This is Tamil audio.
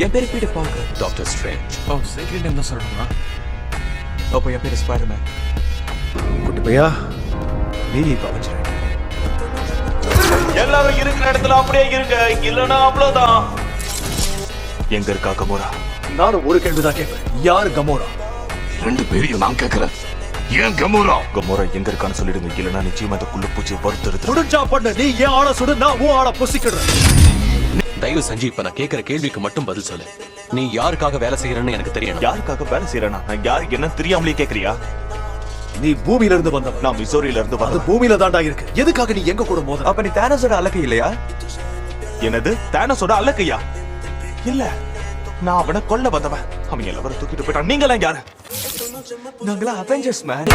என் பேரு Peter Parker. Doctor Strange. Oh, secret name தான் சொல்லணுமா? அப்போ என் பேரு ஸ்பைடர்மேன். குட்டி பையா, நீ கவனிச்சிரு. எல்லாரும் இருக்கிற இடத்துல அப்படியே இருங்க, இல்லனா அவ்வளவுதான். எங்க இருக்கா கமோரா? நானும் ஒரு கேள்விதான் கேட்பேன், யார் கமோரா? ரெண்டு பேரையும் நான் கேட்கிறேன், ஏன் கமோரா? கமோரா எங்க இருக்கான்னு சொல்லிடுங்க, இல்லனா நிச்சயமா அந்த குள்ள பூச்சி வறுத்தெடுத்து. சுடுஞ்சா பண்ண, நீ ஏன் ஆளை சுடு, நான் உன் ஆளை பொசிக்கிறேன். தயவு செஞ்சு இப்ப நான் கேட்கிற கேள்விக்கு மட்டும் பதில் சொல்லு. நீ யாருக்காக வேலை செய்யறன்னு எனக்கு தெரியணும். யாருக்காக வேலை செய்யறேனா? நான் யாருக்கு என்ன தெரியாமலே கேக்குறியா? நீ பூமியில இருந்து வந்தவன். நான் மிசோரியில இருந்து அது வந்தேன். பூமியில தாண்டா இருக்கு. எதுக்காக நீ எங்க கூட மோத? அப்ப நீ தானோஸோட அலக்கை இல்லையா? என்னது? தானோஸோட அல்லக்கையா? இல்ல, நான் அவனை கொல்ல வந்தவன். அவன் எல்லாரும் தூக்கிட்டு போயிட்டான். நீங்க எல்லாம் யாரு? நாங்களா அவெஞ்சர்ஸ் மேன்.